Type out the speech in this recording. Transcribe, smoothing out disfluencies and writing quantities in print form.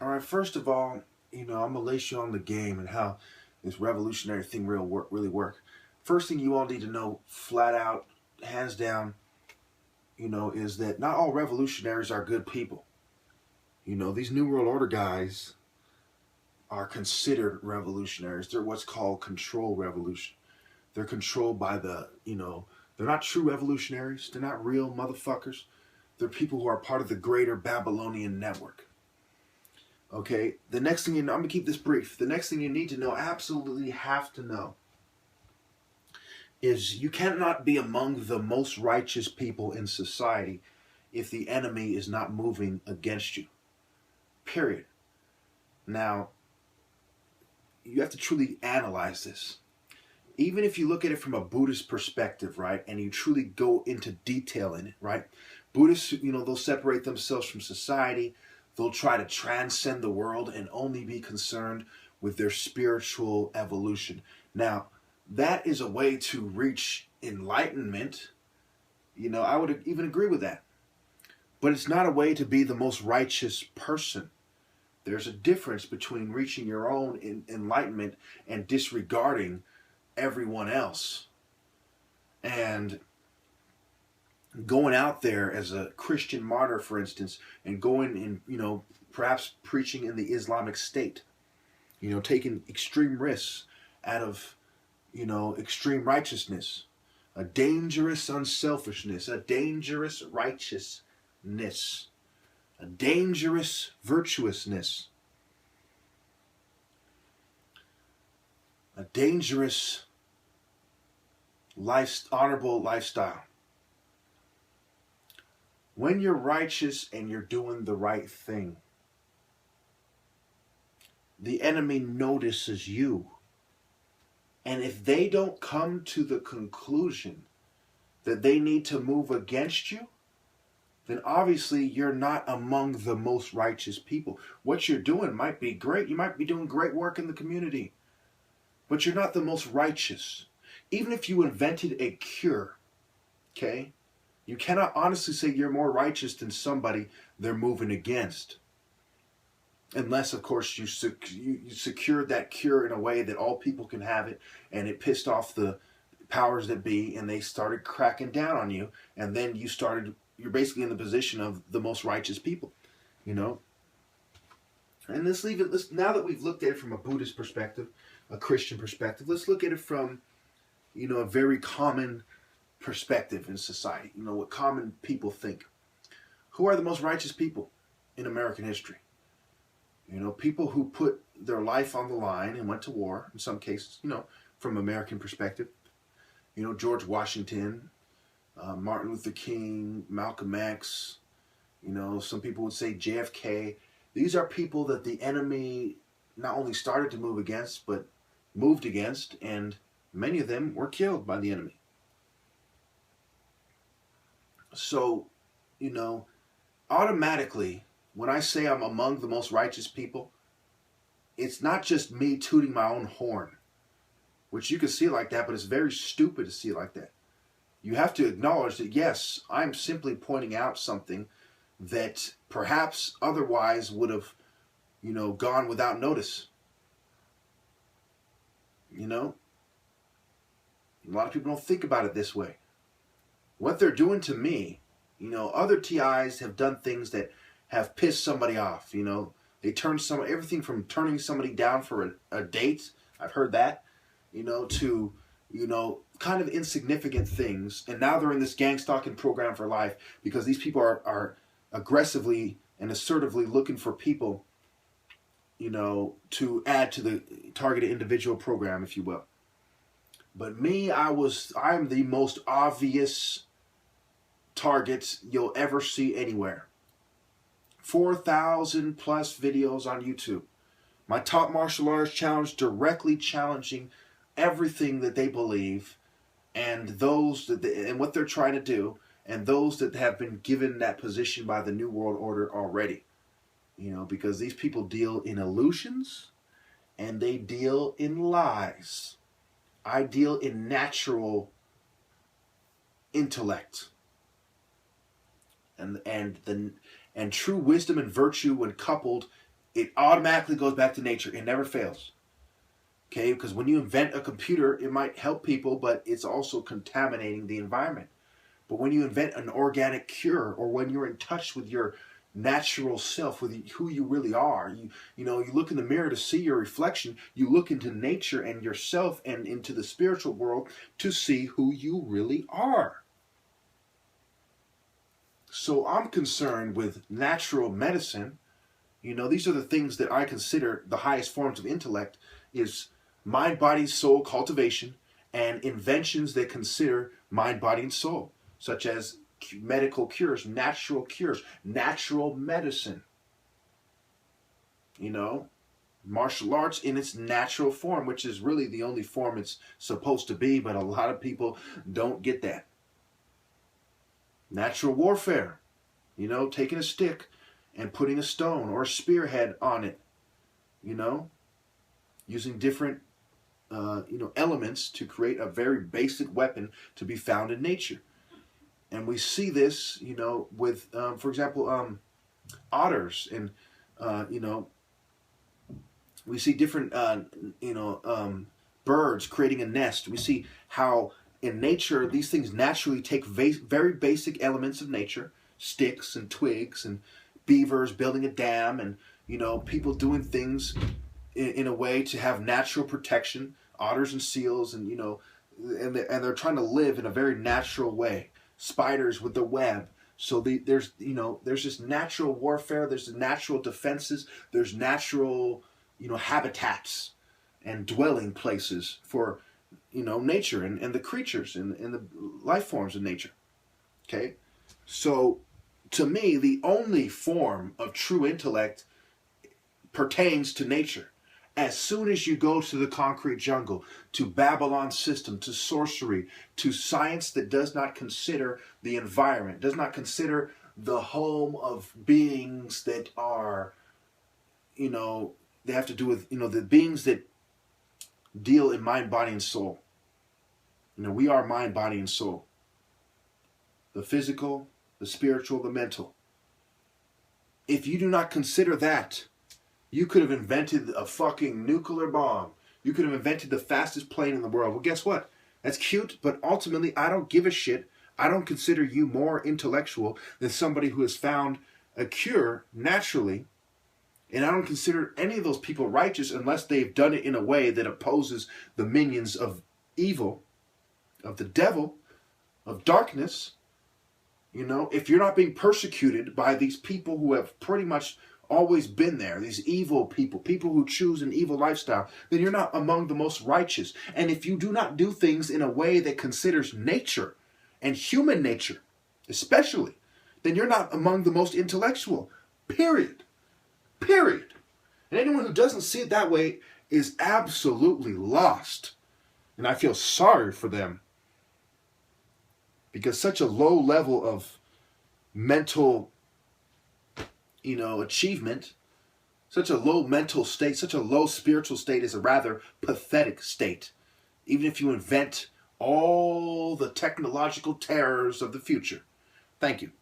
All right, first of all, I'm gonna lace you on the game and how this revolutionary thing really work. First thing you all need to know, flat out, hands down, is that not all revolutionaries are good people. These New World Order guys are considered revolutionaries. They're what's called control revolution. They're controlled by they're not true revolutionaries. They're not real motherfuckers. They're people who are part of the greater Babylonian network. Okay, the next thing I'm going to keep this brief. The next thing you need to know, absolutely have to know, is you cannot be among the most righteous people in society if the enemy is not moving against you. Period. Now, you have to truly analyze this. Even if you look at it from a Buddhist perspective, right, and you truly go into detail in it, right, Buddhists, they'll separate themselves from society. They'll try to transcend the world and only be concerned with their spiritual evolution. Now, that is a way to reach enlightenment. I would even agree with that. But it's not a way to be the most righteous person. There's a difference between reaching your own enlightenment and disregarding everyone else. And going out there as a Christian martyr, for instance, and going and, perhaps preaching in the Islamic State, taking extreme risks out of, extreme righteousness, a dangerous unselfishness, a dangerous righteousness, a dangerous virtuousness, a dangerous honorable lifestyle. When you're righteous and you're doing the right thing, the enemy notices you. And if they don't come to the conclusion that they need to move against you, then obviously you're not among the most righteous people. What you're doing might be great. You might be doing great work in the community, but you're not the most righteous. Even if you invented a cure, okay? You cannot honestly say you're more righteous than somebody they're moving against. Unless, of course, you secured that cure in a way that all people can have it, and it pissed off the powers that be, and they started cracking down on you, and then you're basically in the position of the most righteous people, And now that we've looked at it from a Buddhist perspective, a Christian perspective, let's look at it from, a very common perspective in society, what common people think. Who are the most righteous people in American history? People who put their life on the line and went to war, in some cases, from American perspective. George Washington, Martin Luther King, Malcolm X, some people would say JFK. These are people that the enemy not only started to move against, but moved against, and many of them were killed by the enemy. So, automatically, when I say I'm among the most righteous people, it's not just me tooting my own horn, which you can see like that, but it's very stupid to see it like that. You have to acknowledge that, yes, I'm simply pointing out something that perhaps otherwise would have, gone without notice. A lot of people don't think about it this way. What they're doing to me, other TIs have done things that have pissed somebody off. They turn everything from turning somebody down for a date, I've heard that, to, kind of insignificant things. And now they're in this gang stalking program for life because these people are aggressively and assertively looking for people, to add to the targeted individual program, if you will. But me, I'm the most obvious target you'll ever see anywhere. 4,000 plus videos on YouTube. My top martial arts challenge directly challenging everything that they believe and and what they're trying to do, and those that have been given that position by the New World Order already. Because these people deal in illusions and they deal in lies. I deal in natural intellect. And true wisdom and virtue, when coupled, it automatically goes back to nature. It never fails. Okay, because when you invent a computer, it might help people, but it's also contaminating the environment. But when you invent an organic cure, or when you're in touch with your natural self, with who you really are, you look in the mirror to see your reflection. You look into nature and yourself and into the spiritual world to see who you really are. So I'm concerned with natural medicine. These are the things that I consider the highest forms of intellect, is mind, body, soul cultivation, and inventions that consider mind, body, and soul, such as medical cures, natural medicine. Martial arts in its natural form, which is really the only form it's supposed to be, but a lot of people don't get that. Natural warfare, taking a stick and putting a stone or a spearhead on it, using different elements to create a very basic weapon to be found in nature. And we see this, with, for example, otters, and, we see different, birds creating a nest. We see how in nature these things naturally take very basic elements of nature, sticks and twigs, and beavers building a dam, and, people doing things in a way to have natural protection, otters and seals, and, and they're trying to live in a very natural way. Spiders with the web. So there's this natural warfare, there's the natural defenses, there's natural, habitats and dwelling places for, nature and the creatures and the life forms of nature. Okay? So to me, the only form of true intellect pertains to nature. As soon as you go to the concrete jungle, to Babylon's system, to sorcery, to science that does not consider the environment, does not consider the home of beings that are, they have to do with, the beings that deal in mind, body, and soul. We are mind, body, and soul. The physical, the spiritual, the mental. If you do not consider that, you could have invented a fucking nuclear bomb. You could have invented the fastest plane in the world. Well, guess what? That's cute, but ultimately, I don't give a shit. I don't consider you more intellectual than somebody who has found a cure naturally. And I don't consider any of those people righteous unless they've done it in a way that opposes the minions of evil, of the devil, of darkness. If you're not being persecuted by these people who have pretty much always been there, these evil people who choose an evil lifestyle, then you're not among the most righteous. And if you do not do things in a way that considers nature and human nature, especially, then you're not among the most intellectual. Period. And anyone who doesn't see it that way is absolutely lost. And I feel sorry for them. Because such a low level of mental achievement, such a low mental state, such a low spiritual state is a rather pathetic state. Even if you invent all the technological terrors of the future. Thank you.